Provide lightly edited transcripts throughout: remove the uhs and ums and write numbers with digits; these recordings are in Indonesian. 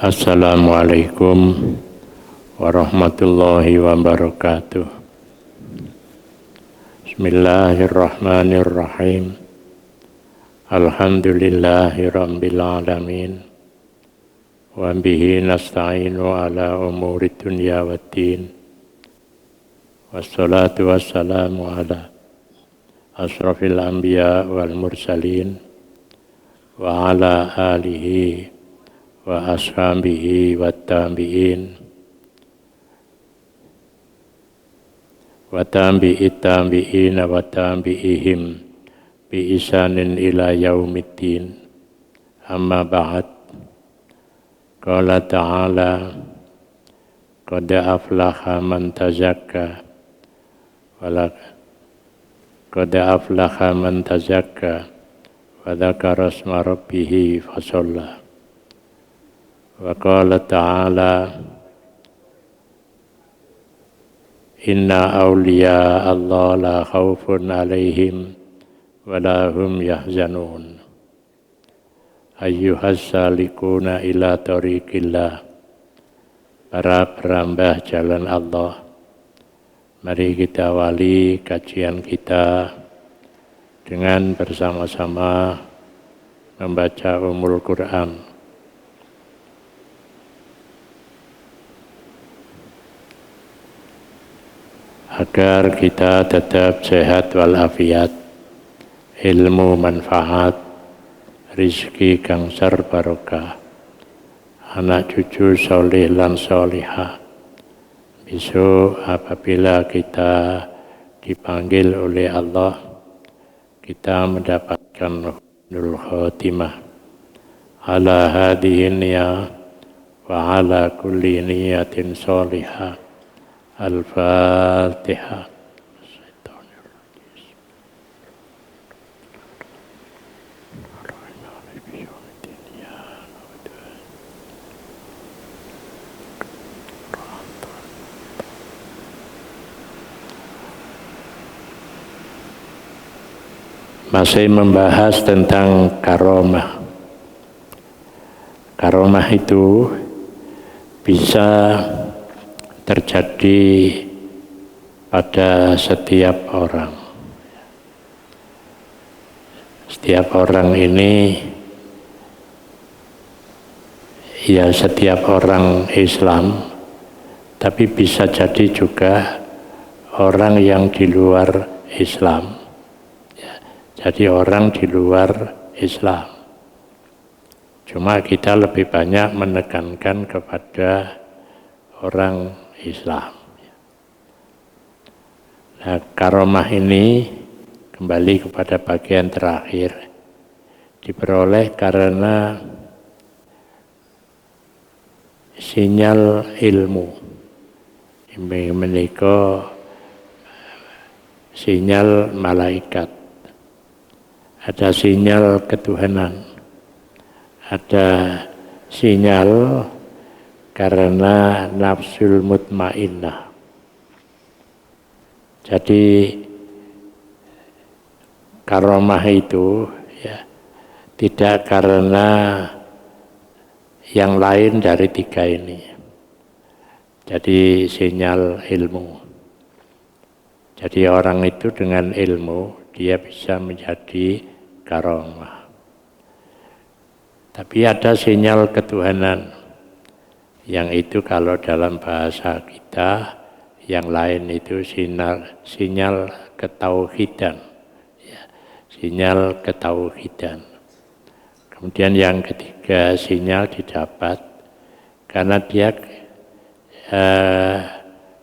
Assalamualaikum warahmatullahi wabarakatuh. Bismillahirrahmanirrahim. Alhamdulillahi rabbil alamin. Wa bihi nasta'inu ala umuri dunya waddin. Wassalatu wassalamu ala asrafil anbiya wal mursalin wa ala alihi wa ashabihi wa tabi'in wa tabi'it tabi'in wa tabi'ihim bi isanin ila yaumiddin. Amma ba'd. Qala ta'ala qad aflaha man tazakka qad aflaha man tazakka wa dzakara isma rabbih fasalla. Wa qala ta'ala inna awliya Allah la khawfun alaihim wa la hum yahzanun. Ayyuhas salikuna ila tariqillah, para perambah jalan Allah, mari kita awali kajian kita dengan bersama-sama membaca Ummul Quran. Agar kita tetap sehat walafiat, ilmu manfaat, rizki kang sar barokah, anak cucu soleh lan solihah. Besok apabila kita dipanggil oleh Allah, kita mendapatkan husnul khotimah. Ala hadihin niyah wa ala kulli niyatin solihah. Al-Fatihah. Masih membahas tentang karomah. Karomah itu bisa terjadi pada setiap orang. Setiap orang ini, ya setiap orang Islam, tapi bisa jadi juga orang yang di luar Islam. Ya, jadi orang di luar Islam. Cuma kita lebih banyak menekankan kepada orang Islam. Nah, karomah ini kembali kepada bagian terakhir, diperoleh karena sinyal ilmu. Menika sinyal malaikat, ada sinyal ketuhanan, ada sinyal karena nafsul mutmainnah. Jadi karomah itu ya tidak karena yang lain dari tiga ini. Jadi sinyal ilmu. Jadi orang itu dengan ilmu dia bisa menjadi karomah. Tapi ada sinyal ketuhanan. Yang itu kalau dalam bahasa kita, yang lain itu sinyal ketauhidan. Ya, sinyal ketauhidan. Kemudian yang ketiga, sinyal didapat karena dia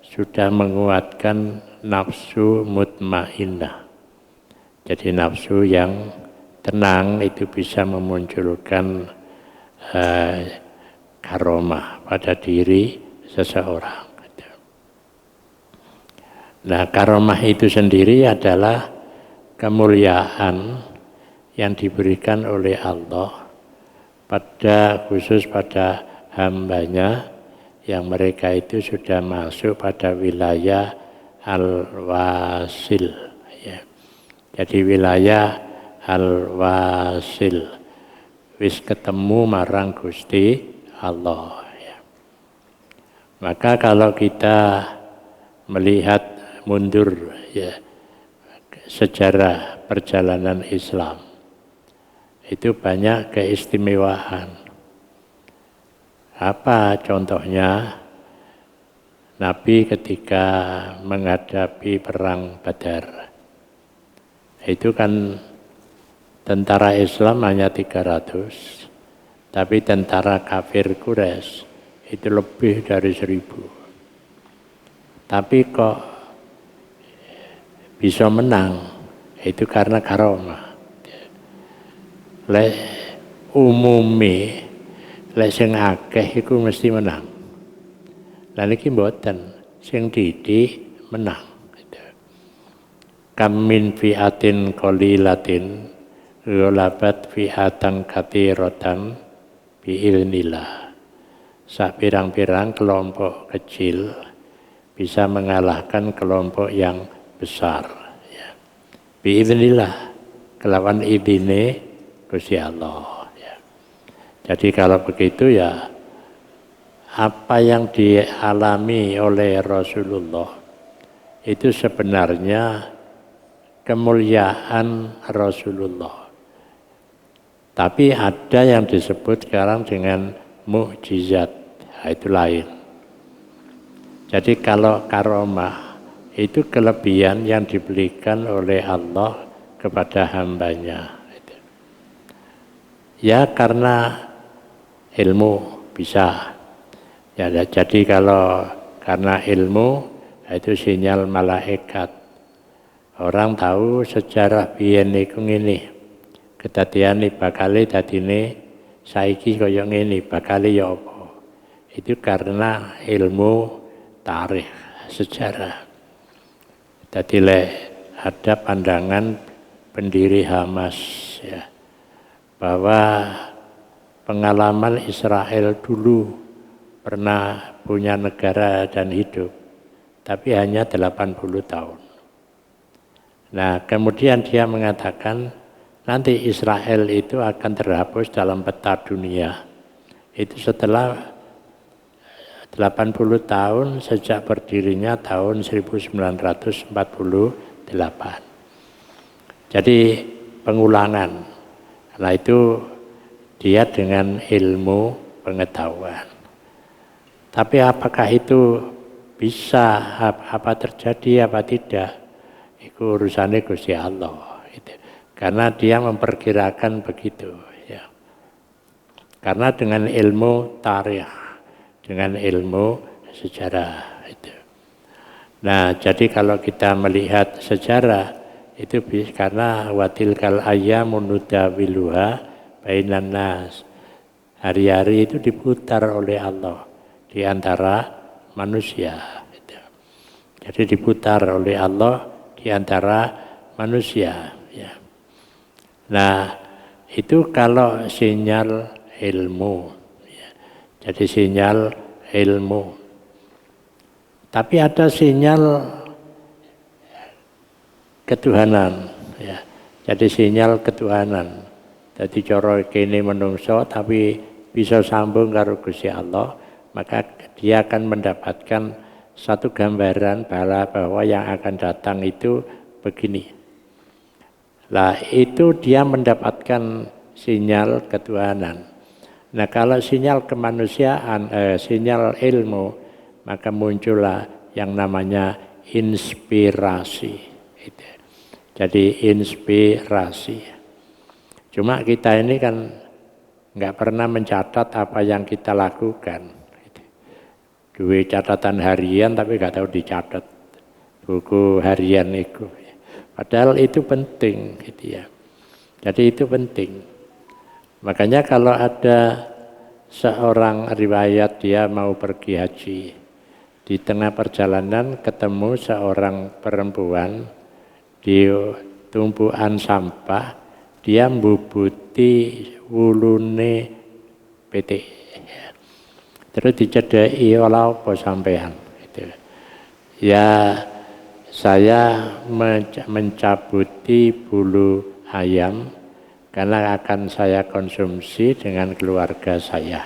sudah menguatkan nafsu mutmainnah. Jadi nafsu yang tenang itu bisa memunculkan karomah pada diri seseorang. Nah, karomah itu sendiri adalah kemuliaan yang diberikan oleh Allah khusus pada hambanya yang mereka itu sudah masuk pada wilayah al-wasil. Ya. Jadi wilayah al-wasil. Wis ketemu marang Gusti Allah. Ya. Maka kalau kita melihat mundur ya sejarah perjalanan Islam, itu banyak keistimewaan. Apa contohnya? Nabi ketika menghadapi perang Badar, itu kan tentara Islam hanya 300, tapi tentara kafir Quraisy itu lebih dari 1000. Tapi kok bisa menang? Itu karena karomah. Lek umumi, lek sing akeh iku mesti menang. Lah niki mboten, sing didik menang. Kam min fi'atin qalilatin ghalabat fi'atan katsiratan bi'ilnillah. Sak pirang-pirang kelompok kecil bisa mengalahkan kelompok yang besar. Ya. Bi'ilnillah, kelawan idine Gusti Allah. Ya. Jadi kalau begitu ya, apa yang dialami oleh Rasulullah itu sebenarnya kemuliaan Rasulullah. Tapi ada yang disebut sekarang dengan mukjizat, itu lain. Jadi kalau karomah itu kelebihan yang diberikan oleh Allah kepada hambanya. Ya karena ilmu bisa. Ya, jadi kalau karena ilmu itu sinyal malaikat. Orang tahu sejarah biyen niku ngene. Kedadiane bakale dadine saiki kaya ngene, bakale ya apa. Itu karena ilmu tarikh, sejarah. Dadi ada pandangan pendiri Hamas ya, bahwa pengalaman Israel dulu pernah punya negara dan hidup, tapi hanya 80 tahun. Nah, kemudian dia mengatakan nanti Israel itu akan terhapus dalam peta dunia. Itu setelah 80 tahun sejak berdirinya tahun 1948. Jadi pengulangan. Nah itu dia dengan ilmu pengetahuan. Tapi apakah itu bisa, apa terjadi, apa tidak? Itu urusannya Gusti Allah. Gitu. Karena dia memperkirakan begitu. Ya. Karena dengan ilmu tarikh, dengan ilmu sejarah. Itu. Nah, jadi kalau kita melihat sejarah, itu karena watilkal ayyamun nudawiluha bainan nas. Hari-hari itu diputar oleh Allah di antara manusia. Jadi diputar oleh Allah di antara manusia. Ya. Nah, itu kalau sinyal ilmu. Ya. Jadi sinyal ilmu. Tapi ada sinyal ketuhanan. Ya. Jadi sinyal ketuhanan. Jadi cara kene menungso tapi bisa sambung karo Gusti Allah. Maka dia akan mendapatkan satu gambaran bahwa yang akan datang itu begini. Lah itu dia mendapatkan sinyal ketuhanan. Nah kalau sinyal kemanusiaan, sinyal ilmu, maka muncullah yang namanya inspirasi. Jadi inspirasi. Cuma kita ini kan nggak pernah mencatat apa yang kita lakukan. Duit catatan harian tapi nggak tahu dicatat buku harian itu. Padahal itu penting, gitu ya. Jadi itu penting. Makanya kalau ada seorang riwayat dia mau pergi haji, di tengah perjalanan ketemu seorang perempuan di tumpuan sampah, dia mbubuti wulune PT. Terus dicedai oleh apa sampean gitu. Ya saya mencabuti bulu ayam karena akan saya konsumsi dengan keluarga saya.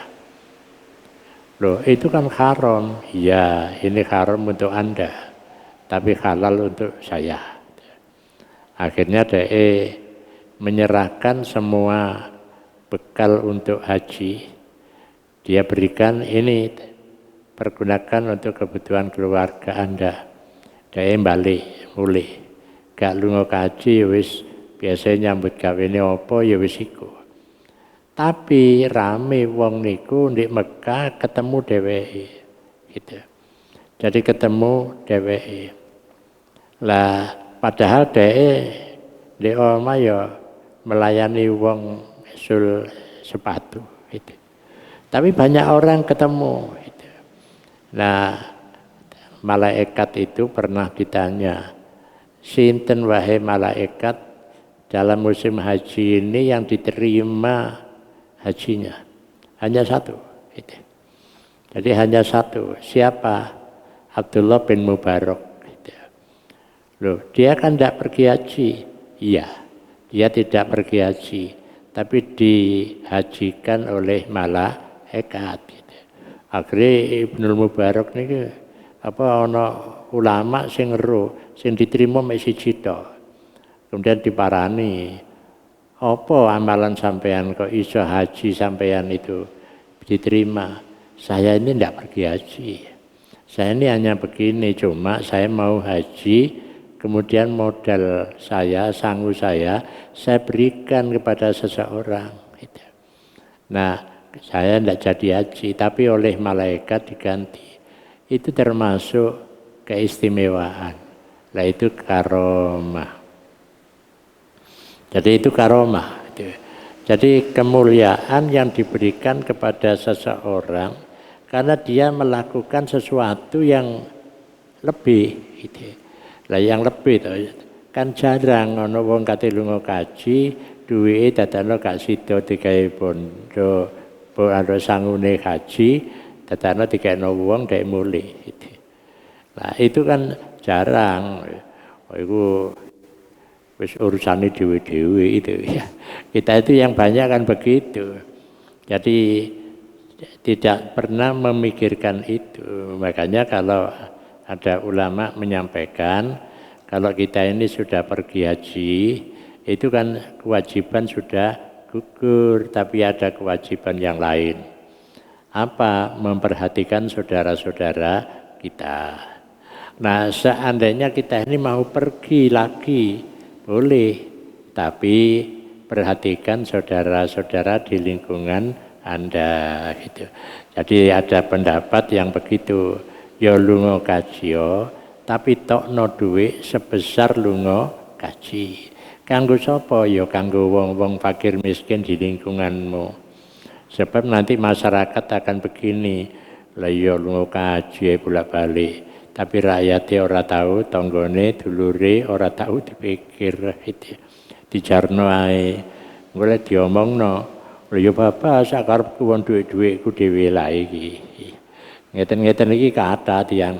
Loh, itu kan haram. Iya, ini haram untuk Anda, tapi halal untuk saya. Akhirnya dia menyerahkan semua bekal untuk haji. Dia berikan ini, pergunakan untuk kebutuhan keluarga Anda. Dia balik, mulih. Gak lunga kaji, wis biasanya nyambut gawene apa ya wis iku. Tapi rame wong niku di Mekah ketemu dheweke gitu. Jadi ketemu dheweke. Lah padahal dheweke di omah ya melayani wong sul sepatu gitu. Tapi banyak orang ketemu gitu. Nah, malaikat itu pernah ditanya, sinten wahai malaikat dalam musim haji ini yang diterima hajinya? Hanya satu. Gitu. Jadi hanya satu. Siapa? Abdullah bin Mubarak. Gitu. Loh, dia kan tidak pergi haji. Iya, dia tidak pergi haji, tapi dihajikan oleh malaikat. Gitu. Akhirnya Ibnul Mubarak ini ana ulama sing ero, sing diterima mek siji tok. Kemudian diparani, apa amalan sampean kok iso haji sampean itu diterima? Saya ini tidak pergi haji. Saya ini hanya begini, cuma saya mau haji, kemudian modal saya, sanggup saya berikan kepada seseorang. Gitu. Nah, saya tidak jadi haji, tapi oleh malaikat diganti. Itu termasuk keistimewaan. Lah itu karomah. Jadi itu karomah. Jadi kemuliaan yang diberikan kepada seseorang karena dia melakukan sesuatu yang lebih. Lah yang lebih kan jarang ana wong kate lunga kaji duwike dadakno gak sida digawe bondo, bondo sangune haji dadakno dikekno wong dek mulih. Nah itu kan jarang. Iku wis urusane dhewe-dhewe itu ya. Kita itu yang banyak kan begitu. Jadi tidak pernah memikirkan itu. Makanya kalau ada ulama menyampaikan kalau kita ini sudah pergi haji, itu kan kewajiban sudah gugur, tapi ada kewajiban yang lain. Apa? Memperhatikan saudara-saudara kita. Nah, seandainya kita ini mau pergi lagi, boleh, tapi perhatikan saudara-saudara di lingkungan Anda gitu. Jadi ada pendapat yang begitu, ya lunga kaji tapi tokno duit sebesar lunga kaji. Kanggo sapa? Ya kanggo wong-wong fakir miskin di lingkunganmu. Sebab nanti masyarakat akan begini, lah ya lunga kaji bolak-balik. Tapi rakyatnya ora tahu, tonggone, dulure ora tahu dipikir itu. Dijarno ae. Golek diomongno, lha ya bapak sak karepku wong dhuwit-dhuwitku dhewe lae iki. Ngeten-ngeten iki kathah tiyang.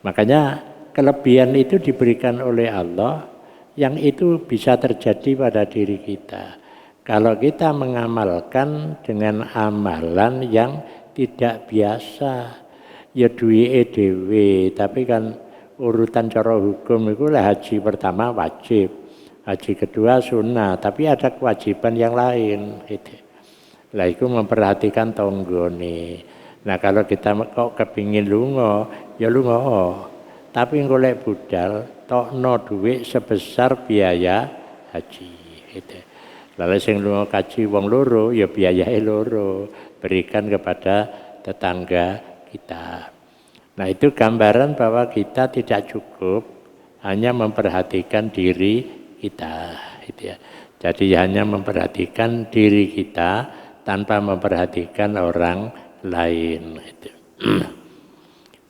Makanya kelebihan itu diberikan oleh Allah yang itu bisa terjadi pada diri kita. Kalau kita mengamalkan dengan amalan yang tidak biasa, ya duwike dhewe, tapi kan urutan cara hukum itu lah haji pertama wajib, haji kedua sunnah, tapi ada kewajiban yang lain gitu. Lah itu memperhatikan tonggone. Nah kalau kita kok kepingin lunga, ya lunga, tapi golek budal tokno duit sebesar biaya haji gitu. Lalu sing lunga kaji wong loro, ya biayae loro, berikan kepada tetangga kita. Nah itu gambaran bahwa kita tidak cukup hanya memperhatikan diri kita gitu ya. Jadi hanya memperhatikan diri kita tanpa memperhatikan orang lain gitu.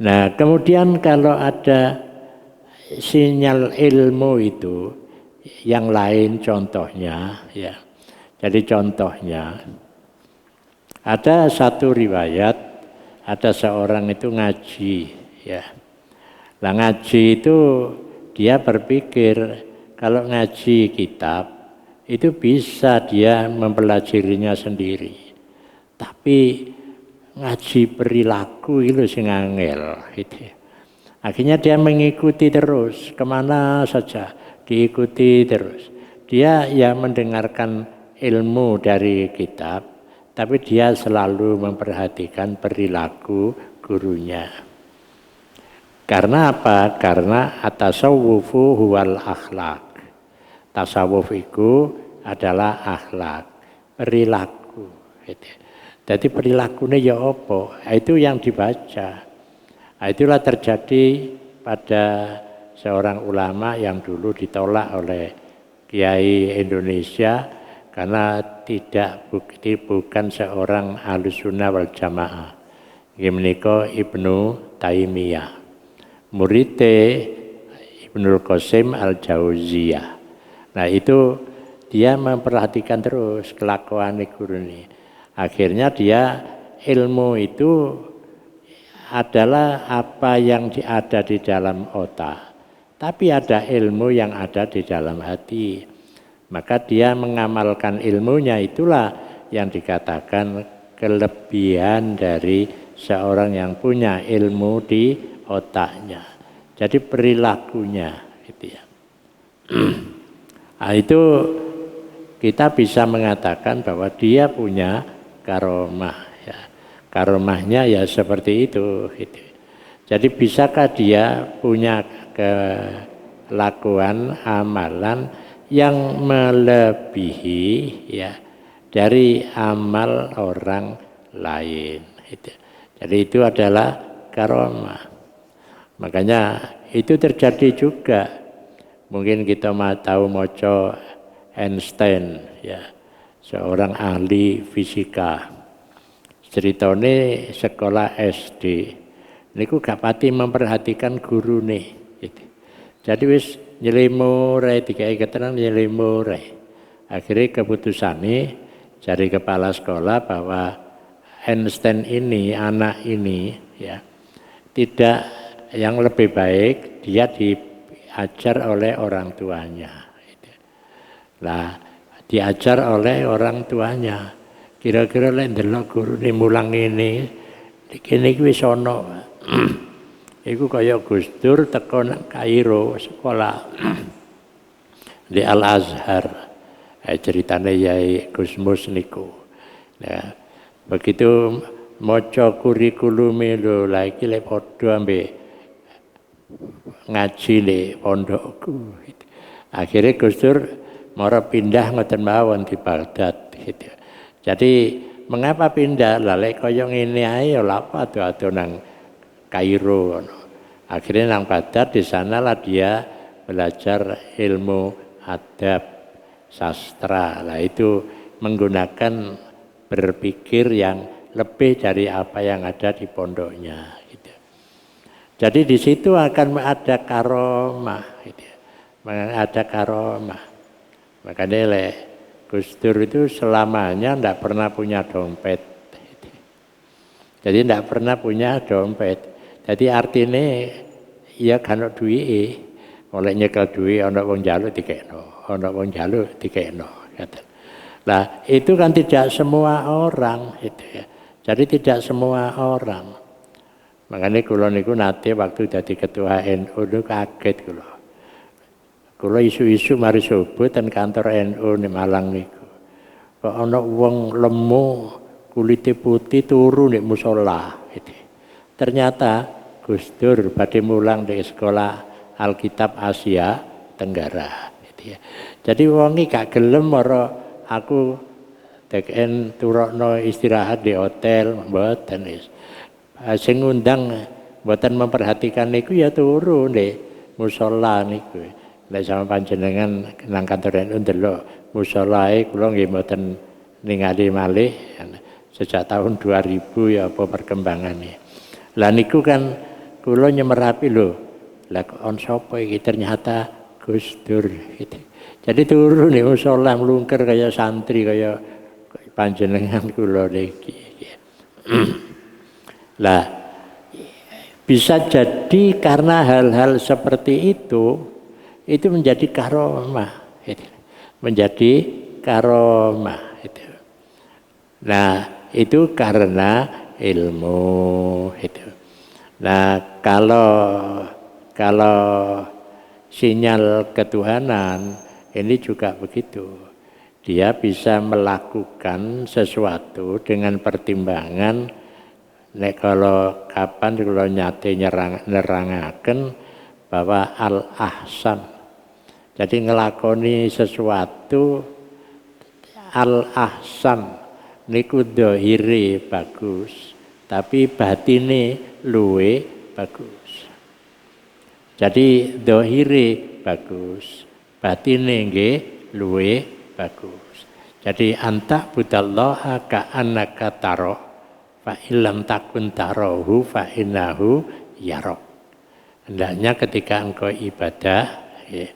Nah kemudian kalau ada sinyal ilmu itu yang lain contohnya ya. Jadi contohnya ada satu riwayat, ada seorang itu ngaji ya. Lah ngaji itu dia berpikir kalau ngaji kitab itu bisa dia mempelajarinya sendiri. Tapi ngaji perilaku itu sing angel gitu. Akhirnya dia mengikuti terus kemana saja, diikuti terus. Dia ya mendengarkan ilmu dari kitab, tapi dia selalu memperhatikan perilaku gurunya. Karena apa? Karena at-tasawwufu huwal akhlak. Tasawuf itu adalah akhlak, perilaku. Jadi perilakunya ya apa? Itu yang dibaca. Itulah terjadi pada seorang ulama yang dulu ditolak oleh Kiai Indonesia karena bukan seorang Ahlussunnah wal Jamaah. Menika Ibnu Taimiyah, muridé Ibnul Qasim Al-Jauziyah. Nah itu dia memperhatikan terus kelakuan guru ini. Akhirnya dia ilmu itu adalah apa yang ada di dalam otak. Tapi ada ilmu yang ada di dalam hati. Maka dia mengamalkan ilmunya, itulah yang dikatakan kelebihan dari seorang yang punya ilmu di otaknya. Jadi perilakunya gitu ya. Nah, itu kita bisa mengatakan bahwa dia punya karomah ya. Karomahnya ya seperti itu gitu. Jadi bisakah dia punya kelakuan amalan yang melebihi ya dari amal orang lain gitu. Jadi itu adalah karomah. Makanya itu terjadi juga. Mungkin kita tahu moco Einstein ya, seorang ahli fisika. Ceritane sekolah SD niku gak pati memperhatikan guru nih gitu. Jadi wis nyelimure dikai keterangan nyelimure. Akhirnya keputusannya dari kepala sekolah bahwa Einstein ini, anak ini ya, tidak, yang lebih baik dia diajar oleh orang tuanya. Lah diajar oleh orang tuanya. Kira-kira lek ndelok gurune mulang ini, kene iki wis ana. Iku kaya Gus Dur teko nang Kairo sekolah di Al Azhar. Ceritane Yai Gusmus niku. Nah, begitu maca kurikulume lho, la iki lek padha ambek ngaji le pondokku. Akhirnya Gus Dur mara pindah ngoten mawon di Baghdad gitu. Jadi mengapa pindah? Lalek kaya ngene ae ya apa ado-ado nang Kairo. Akhirnya nang Baghdad, di sanalah dia belajar ilmu adab sastra. Lah itu menggunakan berpikir yang lebih dari apa yang ada di pondoknya gitu. Jadi di situ akan ada karomah gitu. Ada karomah. Makanya Gus Dur itu selamanya tidak pernah punya dompet. Jadi tidak pernah punya dompet. Jadi artinya ya kan duit, oleh nyekel duit, ana wong njaluk dikekno, ana wong njaluk dikekno. Nah itu kan tidak semua orang itu ya. Jadi tidak semua orang. Makanya kula niku nate waktu jadi ketua NU itu kaget kula. Kula isu-isu mari subuh ten kantor NU di Malang niku. Kok ana wong lemu kulite putih turu nek musala gitu. Ternyata Gus Dur badhe mulang di sekolah Alkitab Asia Tenggara gitu ya. Jadi wong iki gak gelem ora aku teken turokno istirahat di hotel mboten wis. Sing ngundang mboten memperhatikan niku ya turu nek musala niku. Nek sama panjenengan nang kantor NU ndelok musalae kula nggih mboten ningali malih sejak tahun 2000 ya apa perkembangannya. Lah niku kan kula nyemerapi lho. Lah on sapa iki ternyata Gus Dur gitu. Jadi turu nek musala mlungker kaya santri kaya panjenengan kula niki. Lah bisa jadi karena hal-hal seperti itu menjadi karomah, menjadi karomah. Nah itu karena ilmu itu. Nah, kalau sinyal ketuhanan ini juga begitu. Dia bisa melakukan sesuatu dengan pertimbangan nek kalau kapan kalau nyate nerangaken bahwa al-ahsan. Jadi ngelakoni sesuatu al-ahsan niku dohire bagus, tapi batine luwe bagus. Jadi dohire bagus, batine nggih luwe bagus. Jadi anta budallaha ka'annaka taro fa illam takun tarohu fa innahu yarok. Hendaknya ketika engkau ibadah ya,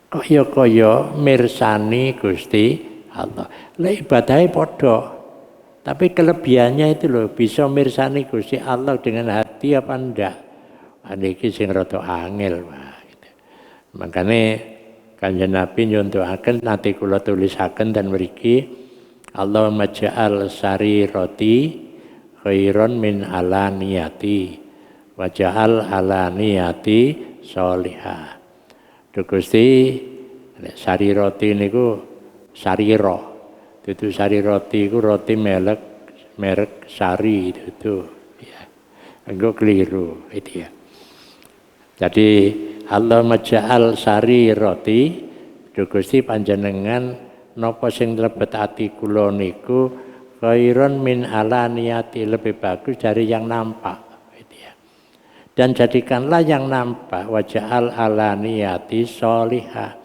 kaya-kaya mirsani Gusti Allah. Lek ibadahnya podo, tapi kelebihannya itu loh bisa mirsani Gusti Allah dengan hati apa ndak. Niki sing rada angel Pak. Gitu. Makanya Kanjeng Nabi nyontohaken nanti kula tulisaken dan mriki Allahumma ja'al sarirati khairon min alaniyati wa ja'al alaniyati sholihah. Gusti sarirati niku sarira. Dudu sarirati iku roti merek Sari itu ya. Engko keliru itu ya. Jadi Allah maja'al sari roti Gusti panjenengan napa sing mlebet ati kula niku khairon min alaniyati lebih bagus dari yang nampak gitu ya. Dan jadikanlah yang nampak waja'al alaniyati sholihah.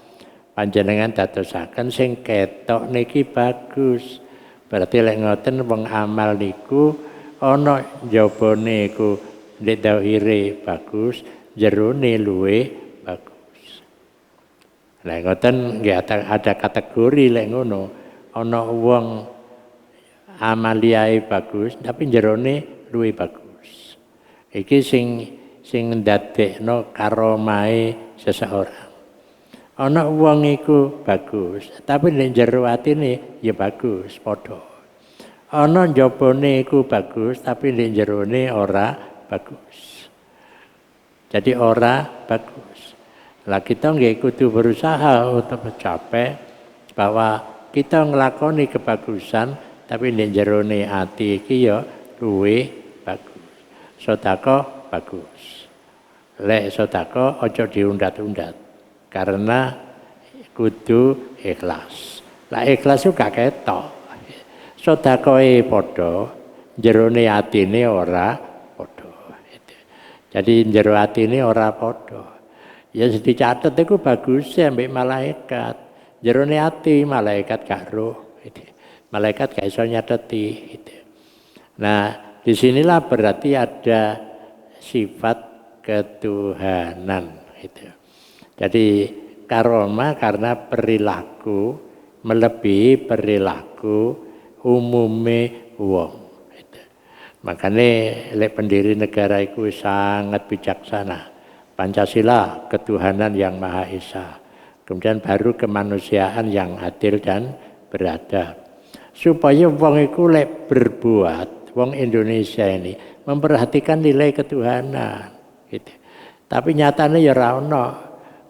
Panjenengan dadosaken sing ketok niki bagus. Berarti lek ngoten wong amal niku ana njabane iku ndek dhahire bagus, jerone luwe bagus. Lek ngoten nggih ada kategori lek ngono, ana wong amaliae bagus tapi jerone luwe bagus. Iki sing ndadekno karomahe seseorang. Ana wong iku bagus, tapi nek jero atine ya bagus padha. Ana njabane iku bagus, tapi nek jerone ora bagus. Jadi ora bagus. Lah kita nggih kudu berusaha untuk mencapai bahwa kita nglakoni kebagusan tapi nek jerone ati iki ya luwe bagus. Sedekah bagus. Lek sedekah aja diundat-undat. Karena kudu ikhlas. Lah ikhlas itu gak ketok. Sedekahe padha, jerone atine ora padha. Jadi jero atine ora padha. Ya dicatet iku bagus ambek malaikat. Jerone ati malaikat gak roh. Malaikat gak iso nyateti. Nah, disinilah berarti ada sifat ketuhanan. Jadi karomah karena perilaku melebihi perilaku umume wong. Makanya lek pendiri negara itu sangat bijaksana. Pancasila ketuhanan yang Maha Esa. Kemudian baru kemanusiaan yang adil dan beradab. Supaya wong iku lek berbuat, wong Indonesia ini memperhatikan nilai ketuhanan. Gitu. Tapi nyatanya ya ora ono.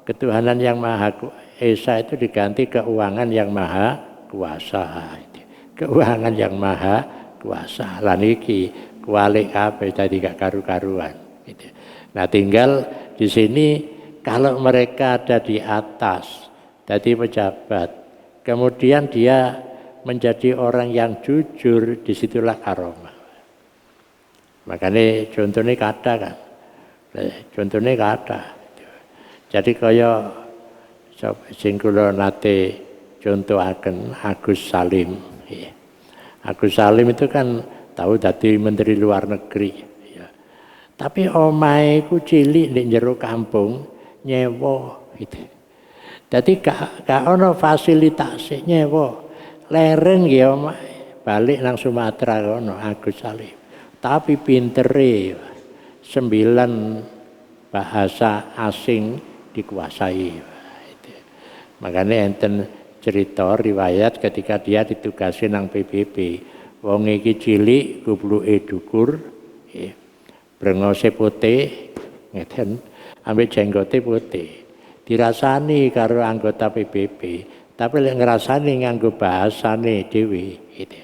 Ketuhanan yang Maha Esa itu diganti keuangan yang Maha Kuasa. Keuangan yang Maha Kuasa. Lan iki kualik kabeh dadi gak karu-karuan. Nah tinggal di sini kalau mereka ada di atas, jadi pejabat, kemudian dia menjadi orang yang jujur, disitulah karomah. Makanya contohnya kata kan, contohnya kata. Jadi kaya sing kula nate contohaken Agus Salim. Agus Salim itu kan tahu dadi menteri luar negeri. Ya. Tapi omahe ku cilik ning jero kampung nyewa gitu. Dadi gak ono fasilitas nyewa. Lereng ya balik nang Sumatera kono Agus Salim. Tapi pintere 9 bahasa asing dikuasai. Makanya enten cerita riwayat ketika dia ditugasi nang PBB wong iki cilik gubluke dukur, brengose putih, ngeten, ambek jenggote putih. Dirasani karo anggota PBB, tapi lek ngrasani nganggo bahasane dhewe, gitu.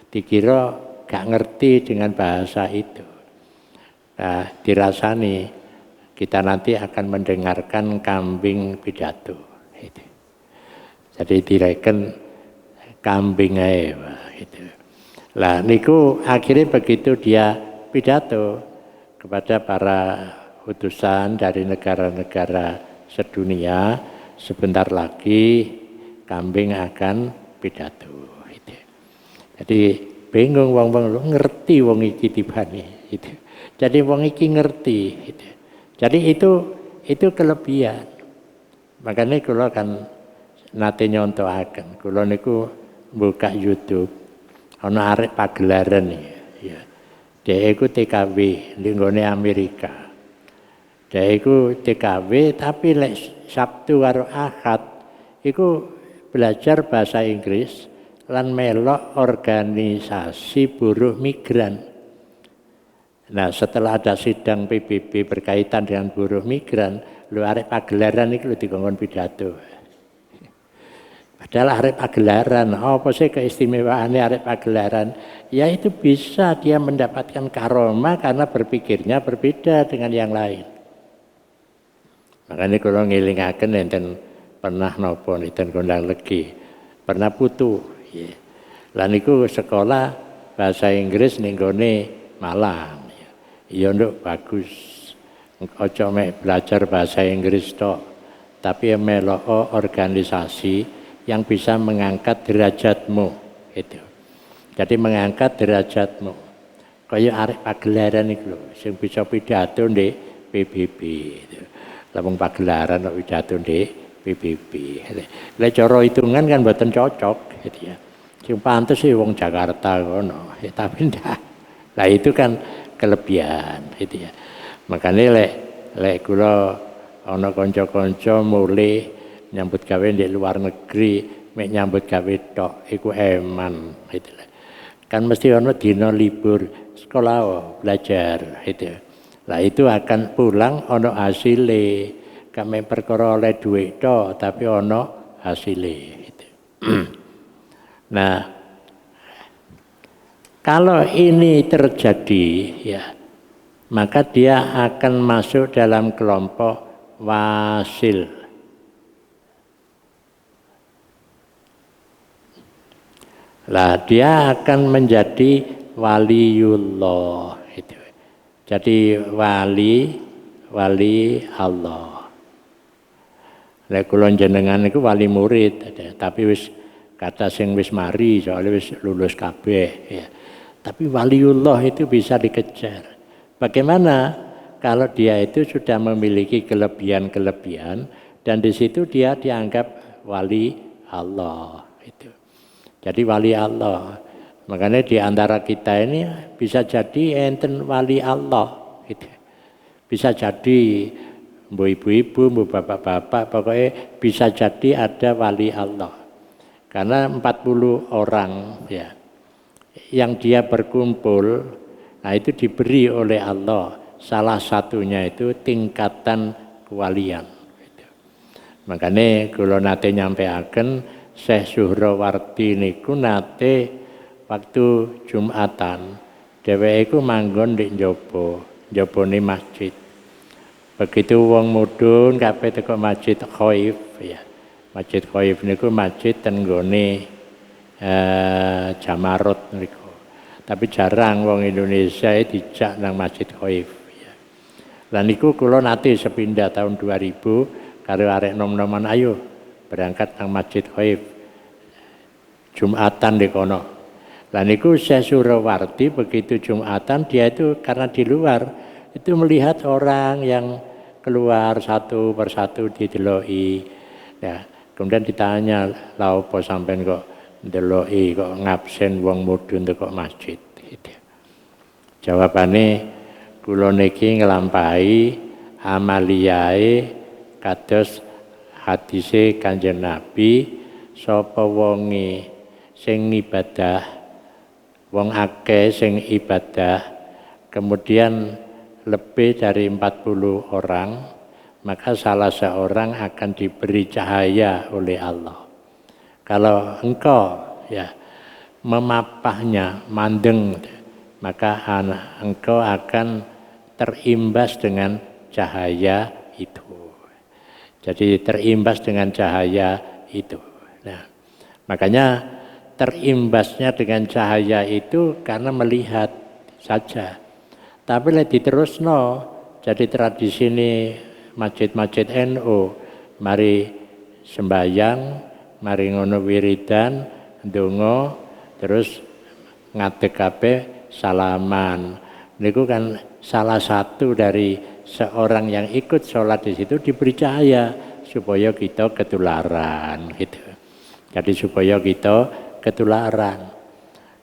Dikira gak ngerti dengan bahasa itu. Nah, dirasani kita nanti akan mendengarkan kambing pidato. Gitu. Jadi direken kambing ae, gitu. Lah niku akhirnya begitu dia pidato kepada para utusan dari negara-negara sedunia, sebentar lagi kambing akan pidato. Gitu. Jadi bingung wong-wong ngerti wong iki tibane. Gitu. Jadi wong iki ngerti. Gitu. Jadi itu kelebihan. Makanya kula kan nate nyontohaken. Kula niku buka YouTube ana arek pagelaran ya. Dia iku TKW ning nggone Amerika. Dia iku TKW tapi lek Sabtu karo Ahad iku belajar bahasa Inggris lan melok organisasi buruh migran. Nah, setelah ada sidang PBB berkaitan dengan buruh migran, lu arek pagelaran iku dikongkon pidato. Padahal arek pagelaran, apa sih keistimewaannya arek pagelaran? Ya itu bisa dia mendapatkan karomah karena berpikirnya berbeda dengan yang lain. Makanya kalau ngilingaken enten pernah nopo enten Gondang Legi, pernah putu. Ya. Lan niku sekolah bahasa Inggris ning gone Malang. Ya nduk bagus. Aja mek belajar bahasa Inggris tok, tapi melok organisasi yang bisa mengangkat derajatmu itu. Jadi mengangkat derajatmu. Kaya arek pagelaran iku lho, sing bisa pidato ndek PBB itu. Lamun pagelaran kok pidato ndek PBB. Lek cara hitungan kan mboten cocok gitu ya. Sing pantes sih wong Jakarta ngono, ya, tapi ndak. Lah itu kan kelebihan gitu ya. Makanya lek kula ana kanca-kanca mulih nyambut gawe di luar negeri, mek nyambut gawe tok iku eman gitu. Kan mesti ana dina libur sekolah belajar gitu. Lah itu akan pulang ana hasile. Kame perkara oleh duit tok tapi ana hasile gitu. Nah, kalau ini terjadi ya, maka dia akan masuk dalam kelompok wasil. Lah dia akan menjadi waliullah itu. Jadi wali Allah. Lek kula jenengan niku wali murid, tapi wis kata sing wis mari soalnya wis lulus kabeh ya. Tapi waliullah itu bisa dikejar. Bagaimana kalau dia itu sudah memiliki kelebihan-kelebihan dan di situ dia dianggap wali Allah itu. Jadi wali Allah. Makanya di antara kita ini bisa jadi enten wali Allah gitu. Bisa jadi mbok ibu-ibu, mbok bapak-bapak, pokoknya bisa jadi ada wali Allah. Karena 40 orang ya yang dia berkumpul, nah itu diberi oleh Allah. Salah satunya itu tingkatan kewalian. Gitu. Makanya kula nate nyampeaken Syekh Suhrawardi niku nate waktu Jumatan dheweke iku manggon ndek njabane masjid. Begitu wong mudhun kabeh teko Masjid Khaif ya. Masjid Khaif niku masjid ten nggone Jamarot niku. Tapi jarang wong Indonesia dijak nang Masjid Khaif ya. Lah niku kula nate sepindah tahun 2000 karo arek nom-noman ayo berangkat nang Masjid Khaif. Jumatan di kono. Lah niku Syekh Suhrawardi begitu Jumatan dia itu karena di luar itu melihat orang yang keluar satu persatu dideloki. Ya, kemudian ditanya, "Lha opo sampean kok ndeloki kok ngabsen wong mudhun teko masjid?" Gitu. Jawabane kula niki nglampahi amaliyae kados hadise Kanjeng Nabi, sapa wonge sing ibadah wong akeh sing ibadah, kemudian lebih dari 40 orang, maka salah seorang akan diberi cahaya oleh Allah. Kalau engkau ya memapahnya, mandeng, maka engkau akan terimbas dengan cahaya itu. Jadi terimbas dengan cahaya itu. Nah, makanya terimbasnya dengan cahaya itu karena melihat saja. Tapi lek diterusno, jadi tradisi ini masjid-masjid NU, mari sembayang, mari ngono wiridan, ndonga, terus ngadeg kabeh salaman. Niku kan salah satu dari seorang yang ikut sholat di situ diberi cahaya supaya kita ketularan gitu. Jadi supaya kita ketularan.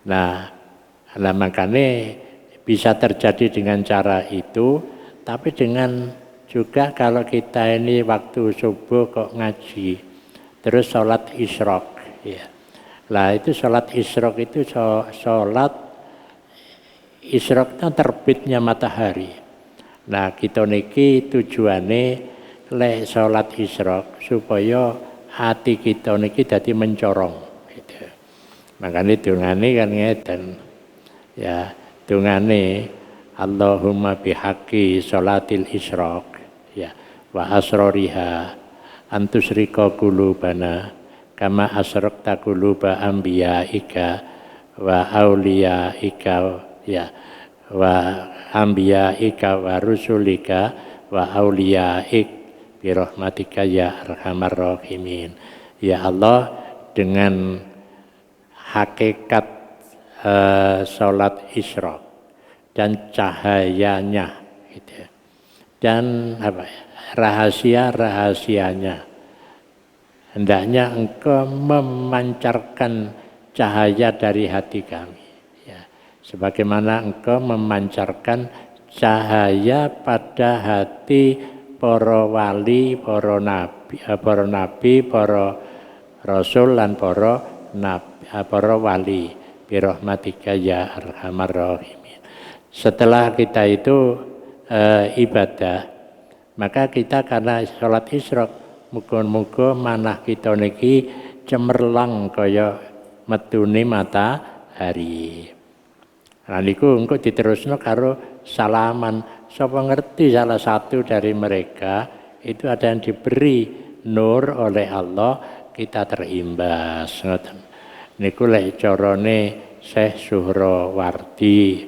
Nah makanya bisa terjadi dengan cara itu, tapi dengan juga kalau kita ini waktu subuh kok ngaji, terus sholat isyraq, ya. Lah itu sholat isyraq itu sholat isyraqnya terbitnya matahari. Nah kita niki tujuane lek sholat isyraq supaya hati kita niki dadi mencorong. Gitu. Makanya dungane kan ngeten, ya. Dungane Allahumma bihaqqi sholatil isyraq ya wa asroriha antusrika qulubana kama asrakta quluba anbiyaika wa auliyaika ya wa anbiyaika wa rusulika wa auliyaik bi rahmatika ya arhamar rahimin. Ya Allah, dengan hakikat sholat isyraq dan cahayanya gitu. Dan rahasia-rahasianya, hendaknya engkau memancarkan cahaya dari hati kami ya. Sebagaimana engkau memancarkan cahaya pada hati para wali, para nabi, para rasul dan para wali. Birahmatika ya arhamar rahimin. Setelah kita itu ibadah, maka kita karena sholat isyraq, muga-muga manah kita niki cemerlang kaya metune matahari. Nah niku engko diterusno karo salaman. Sapa ngerti salah satu dari mereka itu ada yang diberi nur oleh Allah, kita terimbas ngoten. Niku lek carane Syekh Suhrawardi.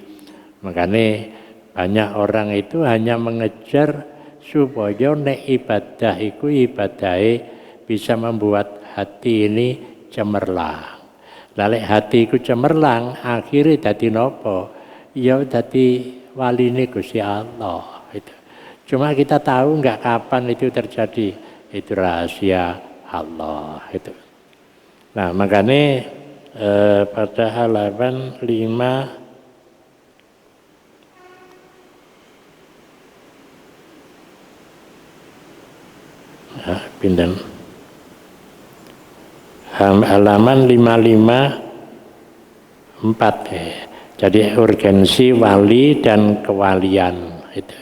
Makanya banyak orang itu hanya mengejar supaya nek ibadah iku ibadahe bisa membuat hati ini cemerlang. Lek hati iku cemerlang, akhirnya dadi napa? Ya dadi waline Gusti Allah itu. Cuma kita tahu enggak kapan itu terjadi. Itu rahasia Allah itu. Nah, makanya pada halaman 5 pindah halaman 554 ya. Jadi urgensi wali dan kewalian itu.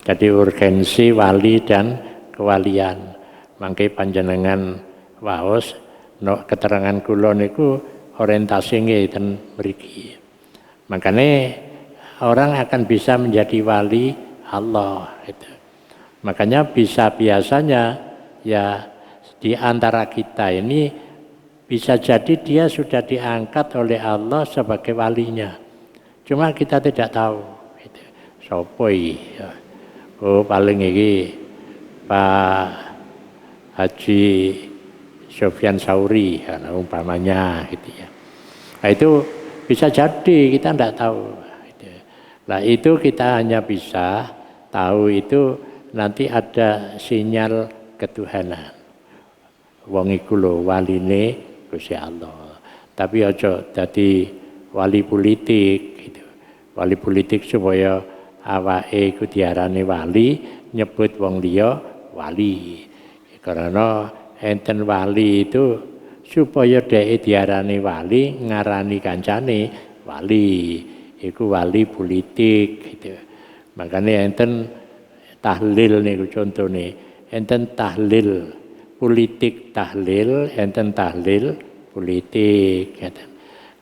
Jadi urgensi wali dan kewalian. Mangke panjenengan waos no keterangan kula niku orientasi ngeten mriki. Makanya orang akan bisa menjadi wali Allah itu. Makanya biasanya ya di antara kita ini bisa jadi dia sudah diangkat oleh Allah sebagai walinya. Cuma kita tidak tahu itu. Sopo ya. Oh paling iki Pak Haji Sofyan Sauri ya, umpamanya gitu ya. Nah itu bisa jadi kita tidak tahu. Nah itu kita hanya bisa tahu itu nanti ada sinyal ketuhanan. Wong iku lho waline Gusti Allah. Tapi aja dadi wali politik gitu. Wali politik supaya awake iku diarani wali, nyebut wong liya wali. Karena wali itu supaya dhek diarani wali, ngarani kancane wali, iku wali politik gitu. Makanya enten tahlil niku contone, enten tahlil politik tahlil, enten tahlil politik ngeten.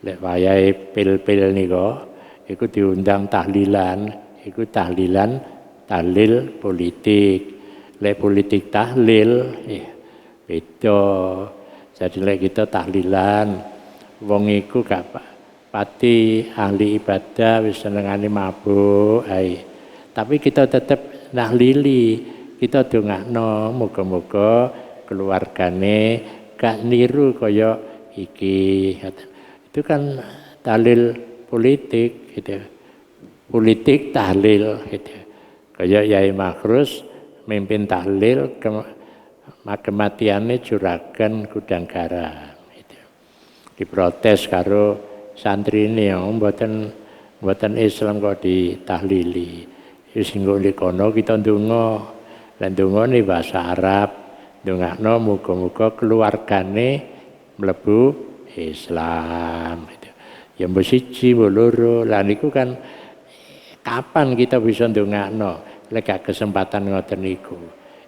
Lek wayahe pil-pil nika iku diundang tahlilan, iku tahlilan tahlil politik. Lek politik tahlil beda. Jadi lek kita tahlilan wong iku gak pati ahli ibadah wis senengane mabuk ae. Tapi kita tetap nahlili, kita dongakno muga-muga keluargane gak niru kaya iki. Itu kan tahlil politik gitu. Politik tahlil gitu. Kaya Yai Makhrus mimpin tahlil kematiannya juragan Gudang Garam gitu. Diprotes karo santri ini yang mboten Islam kok ditahlili. Wis nggo kono kita ndonga. Lan ndonga ni bahasa Arab. Ndongakno muga-muga keluargane mlebu Islam gitu. Ya mbok siji mbok loro. Lah niku kan kapan kita bisa ndongakno lek gak kesempatan ngoten niku.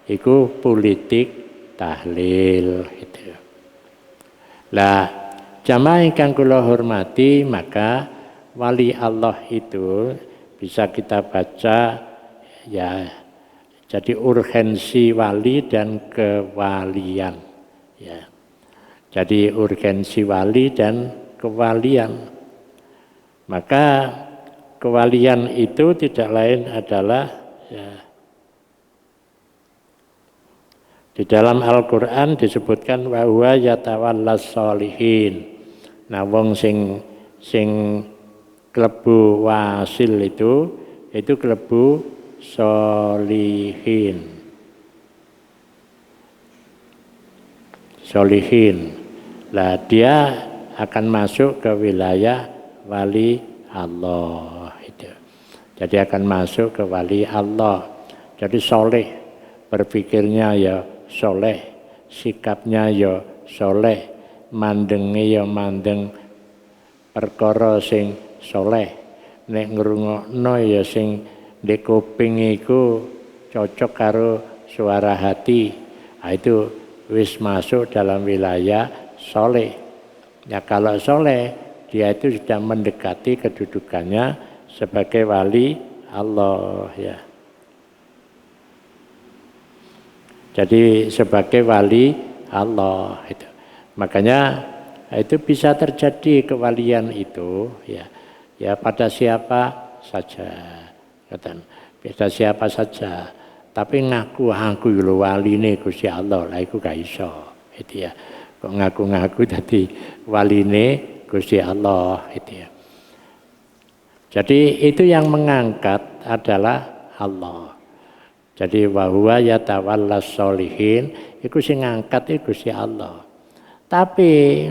Iku politik tahlil gitu. Lah jamaah ingkang kula hormati, maka wali Allah itu bisa kita baca ya, jadi urgensi wali dan kewalian ya. Jadi urgensi wali dan kewalian. Maka kewalian itu tidak lain adalah ya, di dalam Al-Qur'an disebutkan wa huwa yatawallas sholihin. Nah wong sing klebu wasil itu klebu sholihin. Sholihin. Lah dia akan masuk ke wilayah wali Allah itu. Jadi akan masuk ke wali Allah. Jadi soleh, berpikirnya ya soleh, sikapnya ya soleh, mandenge ya mandeng perkara sing soleh, nek ngrungokno ya sing ndek kuping iku cocok karo suara hati. Nah, itu wis masuk dalam wilayah soleh. Ya kalau soleh dia itu sudah mendekati kedudukannya sebagai wali Allah ya. Jadi sebagai wali Allah itu. Makanya itu bisa terjadi kewalian itu ya. Ya pada siapa saja. Pada siapa saja. Tapi ngaku aku lho waline Gusti Allah. Lah iku gak iso. Itu ya. Kok ngaku-ngaku dadi waline Gusti Allah itu ya. Jadi itu yang mengangkat adalah Allah. Jadi wa huwa yatawallas sholihin, iku sing ngangkat iku Gusti Allah. Tapi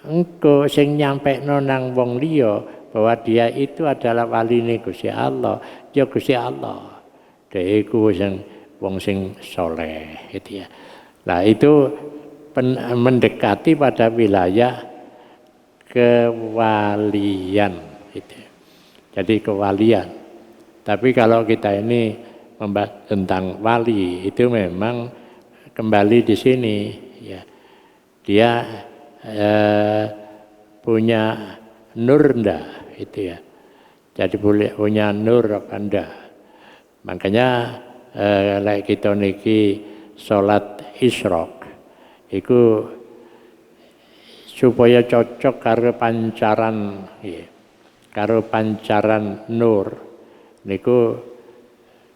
engko sing nyampekno nang wong liya bahwa dia itu adalah waline Gusti Allah, ya Gusti Allah. Dhek iku sing wong sing saleh gitu ya. Nah itu mendekati pada wilayah kewalian itu. Jadi kewalian. Tapi kalau kita ini membahas tentang wali itu memang kembali di sini ya. Dia punya nur ndak itu ya. Jadi boleh punya nur apa ndak. Makanya lek kita niki salat isyraq iku supaya cocok karo pancaran ya. Karo pancaran nur niku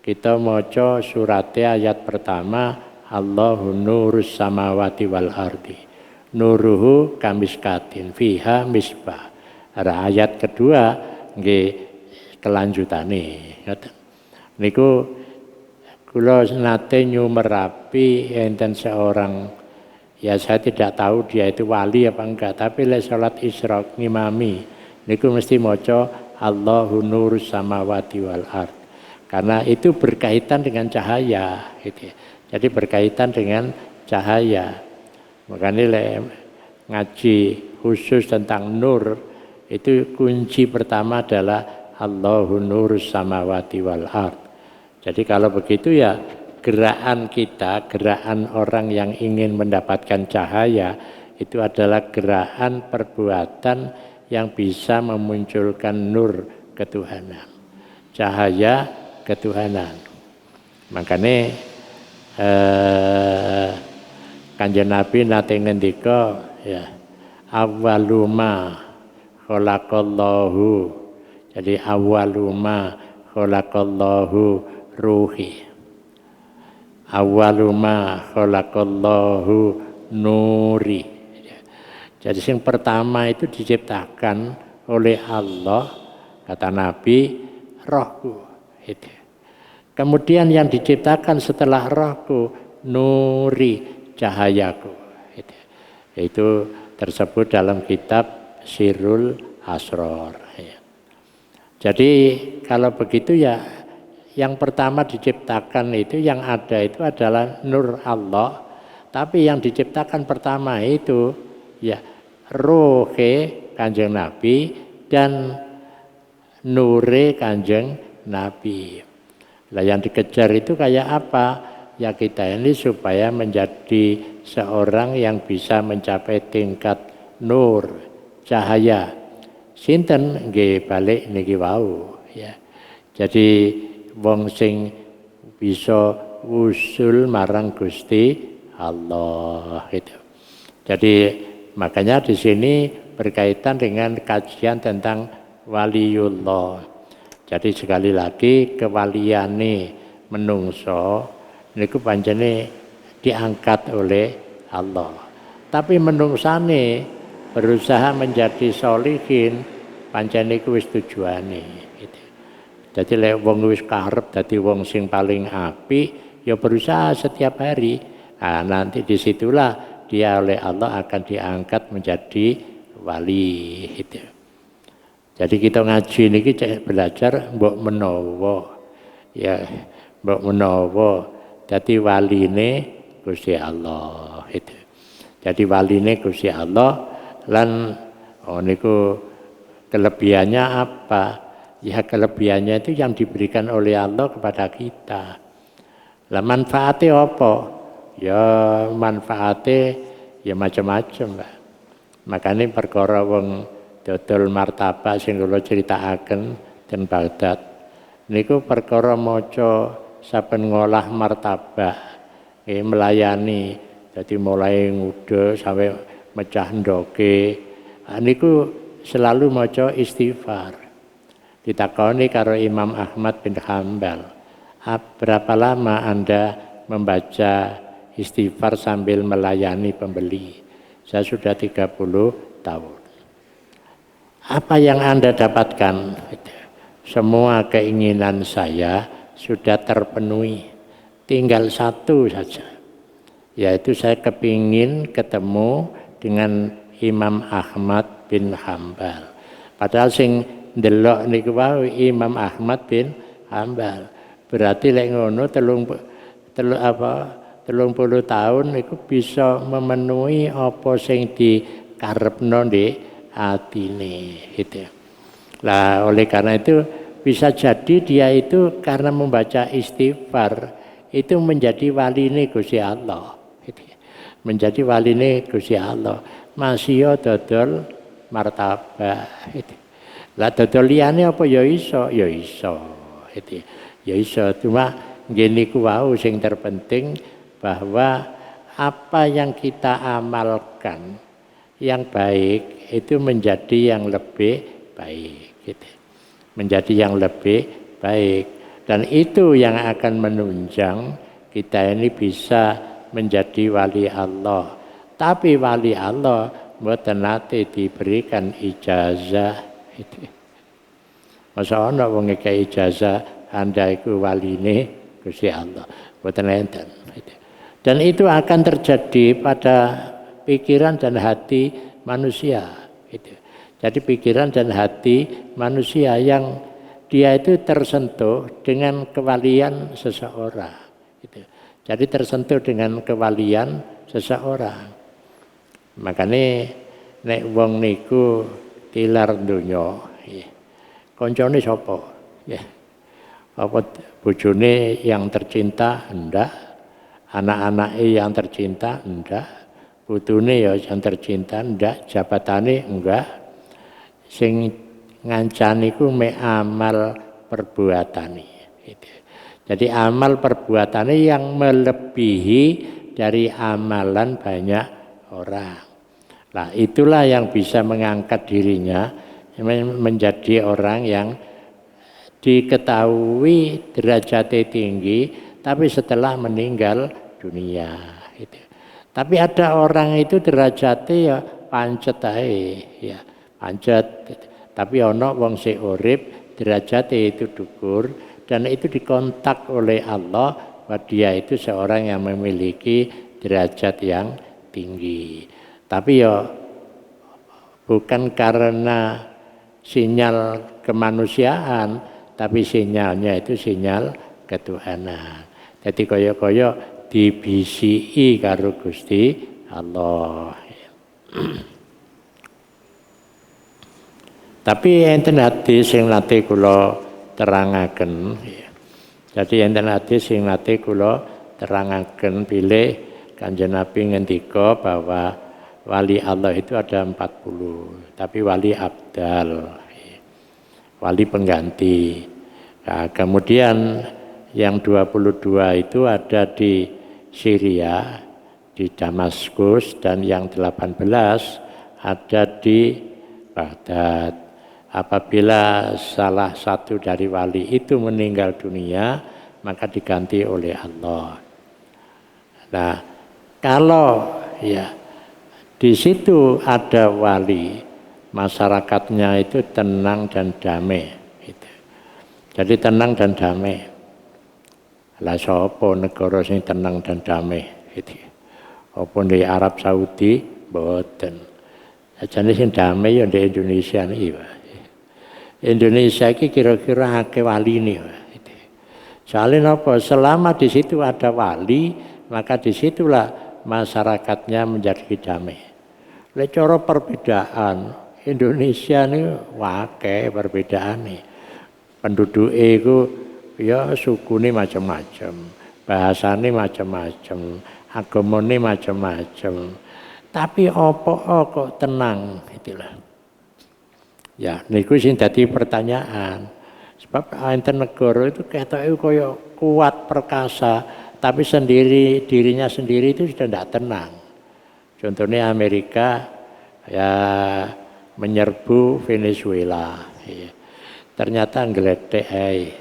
kita maca surat ayat pertama Allahu nurus samawati wal ardi nuruhu kamiskatin fiha misbah. Ayat kedua nggih kelanjutane ngoten. Niku kula nate nyumerapi enten seorang ya saya tidak tahu dia itu wali apa enggak tapi lek salat isyraq ngimami niku mesti maca Allahu nurus samawati wal ard. Karena itu berkaitan dengan cahaya gitu. Jadi berkaitan dengan cahaya. Makanya ngaji khusus tentang nur Itu kunci pertama adalah Allahu nurus samawati wal ard. Jadi kalau begitu ya gerakan kita, gerakan orang yang ingin mendapatkan cahaya itu adalah gerakan perbuatan yang bisa memunculkan nur ketuhanan, cahaya ketuhanan. Makanya Kanjeng Nabi nate ngendika ya awwaluma khalaqallahu, jadi awwaluma khalaqallahu ruhi, awwaluma khalaqallahu nuri. Jadi yang pertama itu diciptakan oleh Allah, kata Nabi, rohku. Itu. Kemudian yang diciptakan setelah rohku, nuri, cahayaku. Itu tersebut dalam kitab Sirrul Asror. Jadi kalau begitu ya, yang pertama diciptakan itu yang ada itu adalah nur Allah. Tapi yang diciptakan pertama itu ya rohe Kanjeng Nabi dan nure Kanjeng Nabi. Lah yang dikejar itu kayak apa? Ya kita ini supaya menjadi seorang yang bisa mencapai tingkat nur, cahaya. Sinten nggih balik niki wau ya. Jadi wong sing bisa usul marang Gusti Allah itu. Jadi makanya di sini berkaitan dengan kajian tentang waliullah. Jadi sekali lagi kewaliane menungso niku pancene diangkat oleh Allah. Tapi menungsane berusaha menjadi sholihin pancene iku wis tujuane gitu. Jadi lek wong wis karep dadi wong sing paling apik ya berusaha setiap hari. Nah, nanti disitulah dia oleh Allah akan diangkat menjadi wali gitu. Jadi kita ngaji niki belajar mbok menawa ya mbok menawa dadi waline Gusti Allah itu. Jadi waline Gusti Allah lan niku kelebihannya apa? Ya kelebihannya itu yang diberikan oleh Allah kepada kita. Lah manfaatnya apa? Ya manfaatnya ya macam-macam, Pak. Makanya perkara wong dodol martabak sing kula critakaken ten Baghdad niku perkara maca saben ngolah martabak melayani dadi mulai ngude sampai mecah ndoke niku selalu maca istighfar. Ditakoni karo Imam Ahmad bin Hambal, berapa lama Anda membaca istighfar sambil melayani pembeli? Saya sudah 30 tahun. Apa yang Anda dapatkan? Semua keinginan saya sudah terpenuhi. Tinggal satu saja. Yaitu saya kepingin ketemu dengan Imam Ahmad bin Hambal. Padahal sing ndelok niku wae Imam Ahmad bin Hambal. Berarti lek ngono 30 tahun itu bisa memenuhi apa sing dikarepno ndek atine gitu. Lah oleh karena itu bisa jadi dia itu karena membaca istighfar itu menjadi waline Gusti Allah gitu. Menjadi waline Gusti Allah. Masih dodol martabak gitu. Lah dodol liyane apa ya iso? Ya iso gitu. Ya iso cuma ngene ku wau sing terpenting bahwa apa yang kita amalkan yang baik itu menjadi yang lebih baik gitu. Menjadi yang lebih baik dan itu yang akan menunjang kita ini bisa menjadi wali Allah. Tapi wali Allah mboten nate diberikan ijazah itu. Masa ana wong ngekeki ijazah Anda iku waline Gusti Allah. Mboten enten itu. Dan itu akan terjadi pada pikiran dan hati manusia. Gitu. Jadi pikiran dan hati manusia yang dia itu tersentuh dengan kewalian seseorang. Gitu. Jadi tersentuh dengan kewalian seseorang. Makanya nek wong niku tilar donya. Koncone sapa? Ya. Apa bojone yang tercinta? Enggak. Anak-anake yang tercinta? Enggak. Putune ya yang tercinta? Enggak. Jabatane? Enggak. Sing ngancani ku mek amal perbuatane. Jadi amal perbuatannya yang melebihi dari amalan banyak orang. Nah, itulah yang bisa mengangkat dirinya menjadi orang yang diketahui derajatnya tinggi, tapi setelah meninggal dunia. Tapi ada orang itu derajatnya ya pancet ae, ya pancet. Tapi ono wong sing urip derajatnya itu dhuwur dan itu dikontak oleh Allah bahwa dia itu seorang yang memiliki derajat yang tinggi. Tapi ya bukan karena sinyal kemanusiaan, tapi sinyalnya itu sinyal ketuhanan. Jadi kaya-kaya dibisiki karo Gusti Allah. Tapi enten hadis sing nate kula terangaken. Jadi enten hadis sing nate kula terangaken bilih Kanjeng Nabi ngendika bahwa wali Allah itu ada 40, tapi wali abdal, wali pengganti. Nah, kemudian yang 22 itu ada di Syria, di Damaskus, dan yang 18 ada di Baghdad. Apabila salah satu dari wali itu meninggal dunia, maka diganti oleh Allah. Nah, kalau ya di situ ada wali, masyarakatnya itu tenang dan damai. Gitu. Jadi tenang dan damai. Lah sapa negara sing tenang dan damai? Gitu. Apa di Arab Saudi? Mboten. Ajane sing damai ya di Indonesia niki, Pak. Indonesia ini kira-kira akeh waline. Soalnya apa? Selama di situ ada wali, maka disitulah masyarakatnya menjadi damai. Lek cara perbedaan Indonesia ini akeh perbedaan nih. Penduduk itu ya sukune macam-macam, bahasane macam-macam, agamane macam-macam. Tapi apa kok tenang itulah. Ya, niku sing dadi pertanyaan. Sebab enten negara itu ketoke kaya kuat perkasa, tapi dirinya sendiri itu sudah tidak tenang. Contohnya Amerika ya menyerbu Venezuela. Ya. Ternyata ngledek ae.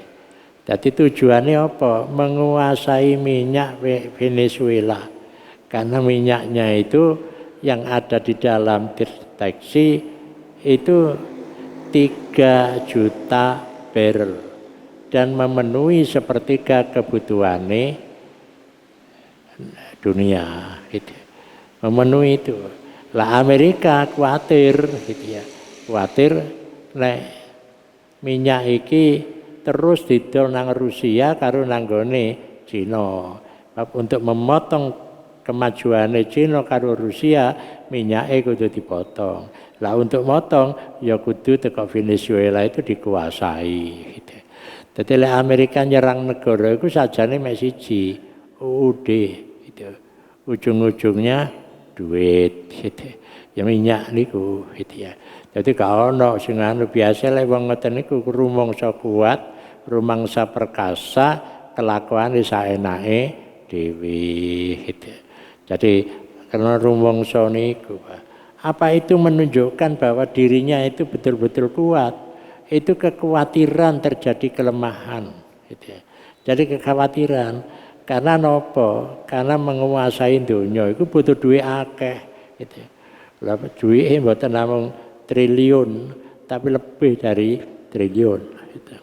Jadi tujuannya apa? Menguasai minyak Venezuela. Karena minyaknya itu yang ada di dalam deteksi itu 3 juta barrel dan memenuhi sepertiga kebutuhannya dunia gitu. Memenuhi itu. Lah Amerika khawatir gitu ya. Khawatir nek minyak iki terus didol nang Rusia karo nanggone Cina. Untuk memotong kemajuannya Cina karo Rusia, minyaknya kudu dipotong. Lah untuk motong ya kudu teko Venezuela itu dikuasai gitu. Dadi lek Amerika nyerang negara iku sajane mek siji, UUD gitu. Ujung-ujungnya duit gitu. Ya minyak niku gitu ya. Jadi gak ono sing anu biasa lek wong ngoten niku rumangsa kuat, rumangsa perkasa, kelakuane saenake dhewe gitu. Jadi karena rumangsa niku apa itu menunjukkan bahwa dirinya itu betul-betul kuat? Itu kekhawatiran terjadi kelemahan. Gitu ya. Jadi kekhawatiran. Karena nopo? Karena menguasai dunia itu butuh duit akeh. Gitu ya. Duitnya mboten namung triliun, tapi lebih dari triliun. Gitu.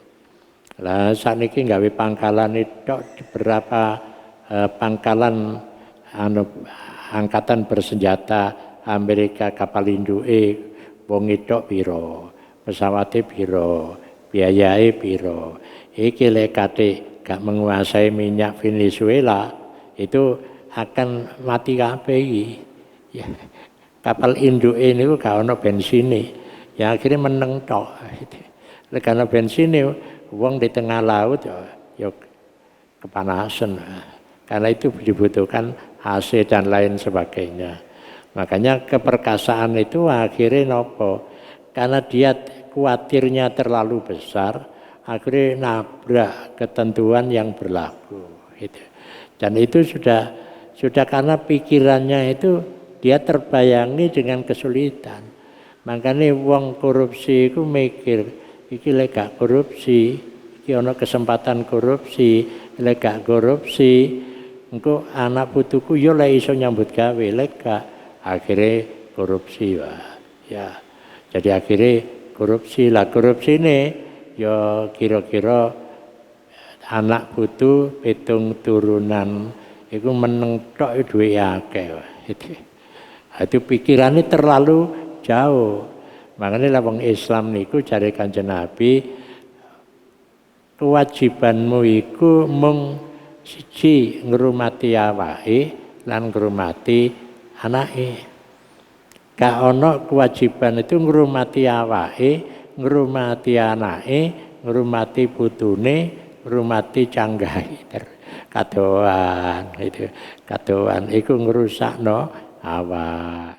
Lah sakniki gawe pangkalan itu beberapa pangkalan angkatan bersenjata Amerika kapal induke wong tok pira, pesawate pira, biayae pira. Iki lek kate gak menguasai minyak Venezuela itu akan mati kabeh iki. Ya. Kapal induke niku gak ono bensine. ya akhirnya meneng tok. Karena bensin wong di tengah laut ya kepanasan. Karena itu dibutuhkan AC dan lain sebagainya. Makanya keperkasaan itu akhirnya nopo. Karena dia khawatirnya terlalu besar, akhirnya nabrak ketentuan yang berlaku. Gitu. Dan itu sudah karena pikirannya itu dia terbayangi dengan kesulitan. Makanya wong korupsi itu mikir, iki lek gak korupsi, iki ana kesempatan korupsi, lek gak korupsi, engko anak putuku yo lek iso nyambut gawe, lek gak akhirnya korupsi wah. Ya. Jadi akhirnya korupsi lah, korupsi ini ya kira-kira anak putu pitung turunan itu meneng tok duwe akeh. Itu pikirannya terlalu jauh. Makanya lah wong Islam niku jare Kanjeng Nabi kewajibanmu iku mung siji ngrumati awake lan ngrumati anake. Gak ono kewajiban itu ngrumati awake, ngrumati anake, ngrumati putune, ngrumati canggahe. Kadoan itu. Kadoan iku ngrusakno awak.